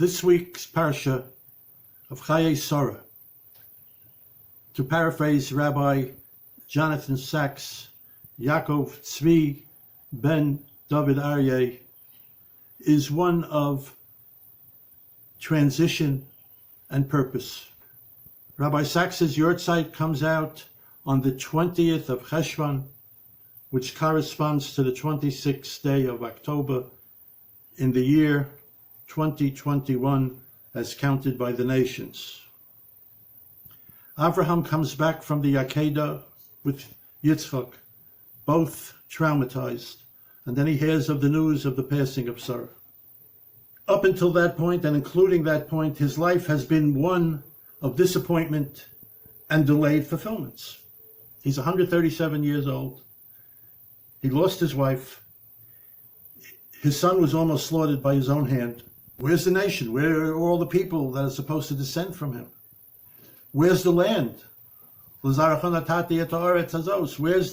This week's Parsha of Chayei Sara, to paraphrase Rabbi Jonathan Sacks, Yaakov Tzvi ben David Aryeh, is one of transition and purpose. Rabbi Sacks's Yortzeit comes out on the 20th of Cheshvan, which corresponds to the 26th day of October in the year 2021 as counted by the nations. Avraham comes back from the Akedah with Yitzchak, both traumatized, and then he hears of the news of the passing of Sara. Up until that point, and including that point, his life has been one of disappointment and delayed fulfillments. He's 137 years old. He lost his wife. His son was almost slaughtered by his own hand. Where's the nation? Where are all the people that are supposed to descend from him? Where's the land? Where's the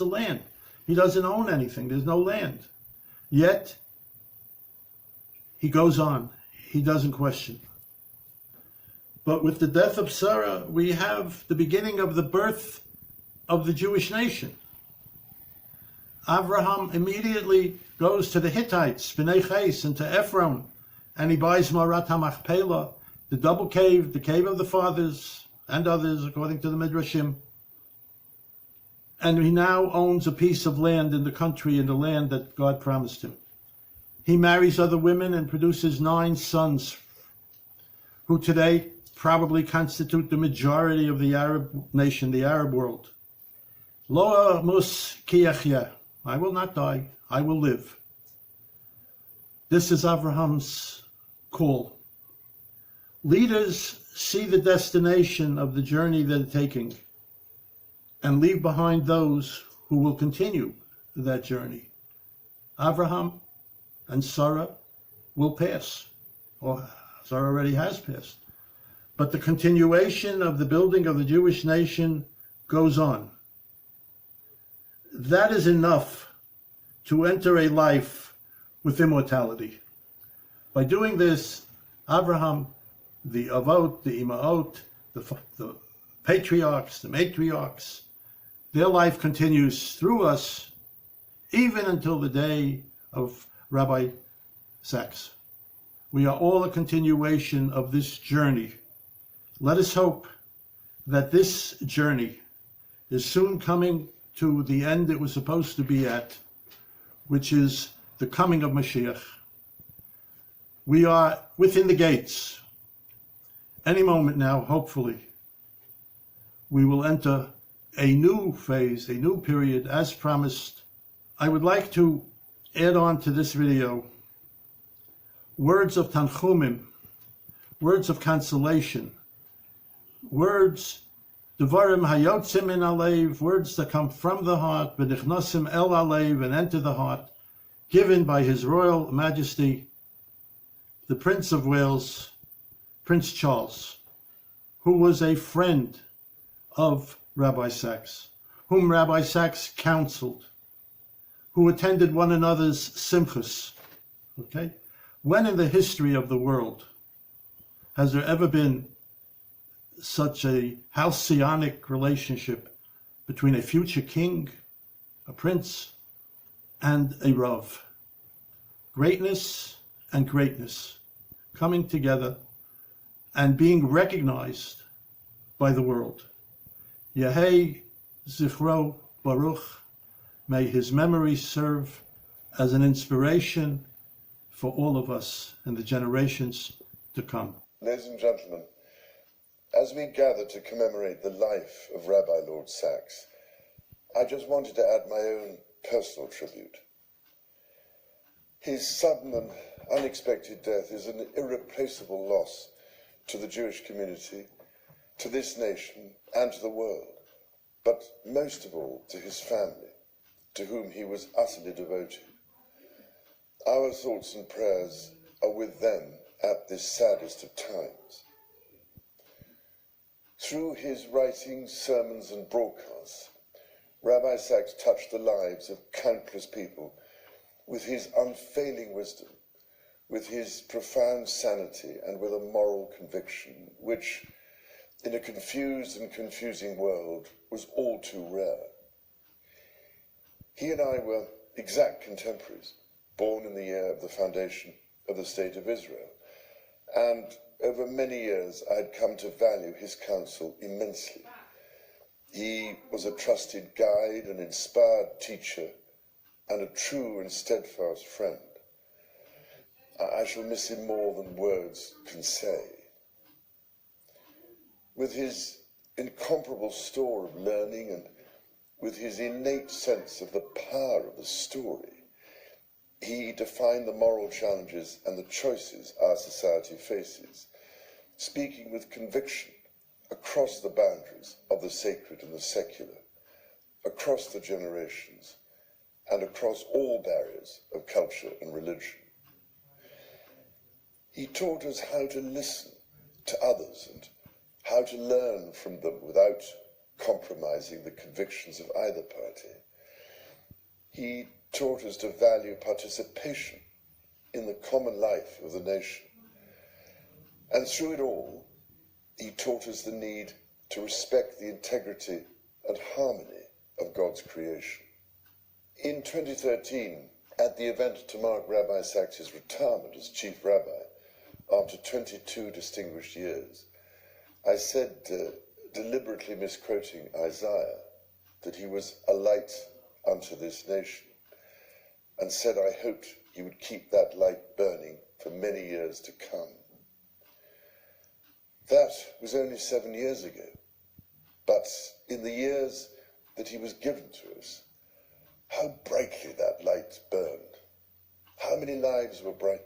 land? He doesn't own anything. There's no land. Yet, he goes on. He doesn't question. But with the death of Sara, we have the beginning of the birth of the Jewish nation. Avraham immediately goes to the Hittites, Bnei Ches, and to Ephraim, and he buys Marat HaMachpelah, the double cave, the cave of the fathers, and others, according to the Midrashim. And he now owns a piece of land in the country, in the land that God promised him. He marries other women and produces 9 sons, who today probably constitute the majority of the Arab nation, the Arab world. Lo mus ki yachya, I will not die, I will live. This is Avraham's call. Leaders see the destination of the journey they're taking and leave behind those who will continue that journey. Avraham and Sara will pass, or Sara already has passed. But the continuation of the building of the Jewish nation goes on. That is enough to enter a life with immortality. By doing this, Abraham, the Avot, the Imaot, the patriarchs, the matriarchs, their life continues through us even until the day of Rabbi Sacks. We are all a continuation of this journey. Let us hope that this journey is soon coming to the end it was supposed to be at, which is the coming of Mashiach. We are within the gates. Any moment now, hopefully, we will enter a new phase, a new period, as promised. I would like to add on to this video words of Tanchumim, words of consolation, words, Devarim hayotzim min alev, words that come from the heart, v'nichnasim el alev, and enter the heart, given by His Royal Majesty, the Prince of Wales, Prince Charles, who was a friend of Rabbi Sacks, whom Rabbi Sacks counseled, who attended one another's simchas. Okay? When in the history of the world has there ever been such a halcyonic relationship between a future king, a prince, and a Rav? Greatness and greatness coming together and being recognized by the world. Yehei Zichro Baruch, may his memory serve as an inspiration for all of us in the generations to come. Ladies and gentlemen, as we gather to commemorate the life of Rabbi Lord Sacks, I just wanted to add my own personal tribute. His sudden and unexpected death is an irreplaceable loss to the Jewish community, to this nation, and to the world, but most of all to his family, to whom he was utterly devoted. Our thoughts and prayers are with them at this saddest of times. Through his writings, sermons, and broadcasts, Rabbi Sacks touched the lives of countless people with his unfailing wisdom, with his profound sanity and with a moral conviction, which, in a confused and confusing world, was all too rare. He and I were exact contemporaries, born in the year of the foundation of the State of Israel, and over many years I had come to value his counsel immensely. He was a trusted guide, an inspired teacher, and a true and steadfast friend. I shall miss him more than words can say. With his incomparable store of learning and with his innate sense of the power of the story, he defined the moral challenges and the choices our society faces, speaking with conviction across the boundaries of the sacred and the secular, across the generations, and across all barriers of culture and religion. He taught us how to listen to others and how to learn from them without compromising the convictions of either party. He taught us to value participation in the common life of the nation. And through it all, he taught us the need to respect the integrity and harmony of God's creation. In 2013, at the event to mark Rabbi Sacks' retirement as chief rabbi, after 22 distinguished years, I said, deliberately misquoting Isaiah, that he was a light unto this nation, and said I hoped he would keep that light burning for many years to come. That was only 7 years ago, but in the years that he was given to us, how brightly that light burned, how many lives were brightened,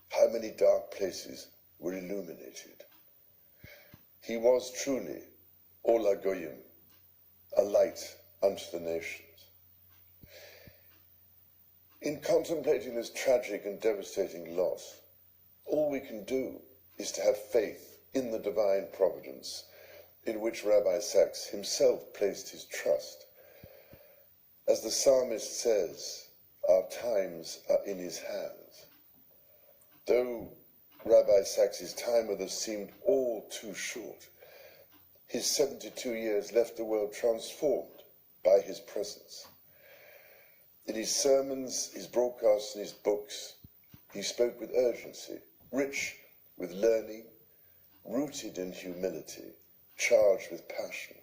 how many dark places were illuminated. He was truly Ola Goyim, a light unto the nations. In contemplating this tragic and devastating loss, all we can do is to have faith in the divine providence in which Rabbi Sacks himself placed his trust. As the psalmist says, our times are in his hands. Though Rabbi Sacks' time with us seemed all too short, his 72 years left the world transformed by his presence. In his sermons, his broadcasts, and his books, he spoke with urgency, rich with learning, rooted in humility, charged with passion.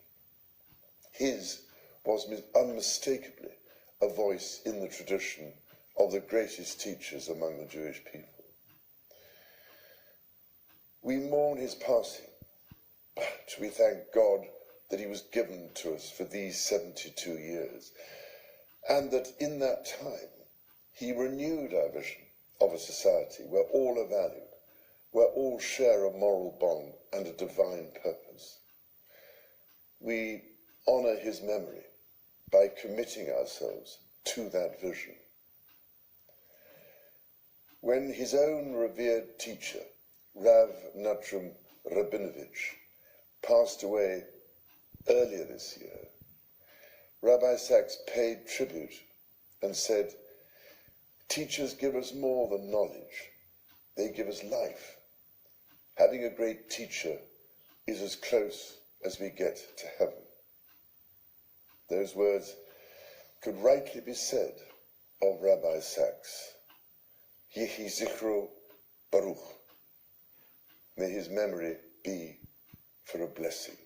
His was unmistakably a voice in the tradition of the greatest teachers among the Jewish people. We mourn his passing, but we thank God that he was given to us for these 72 years, and that in that time he renewed our vision of a society where all are valued, where all share a moral bond and a divine purpose. We honor his memory by committing ourselves to that vision. When his own revered teacher, Rav Nachum Rabinovich, passed away earlier this year, Rabbi Sacks paid tribute and said, teachers give us more than knowledge, they give us life. Having a great teacher is as close as we get to heaven. Those words could rightly be said of Rabbi Sacks. Yehi Zichro Baruch. May his memory be for a blessing.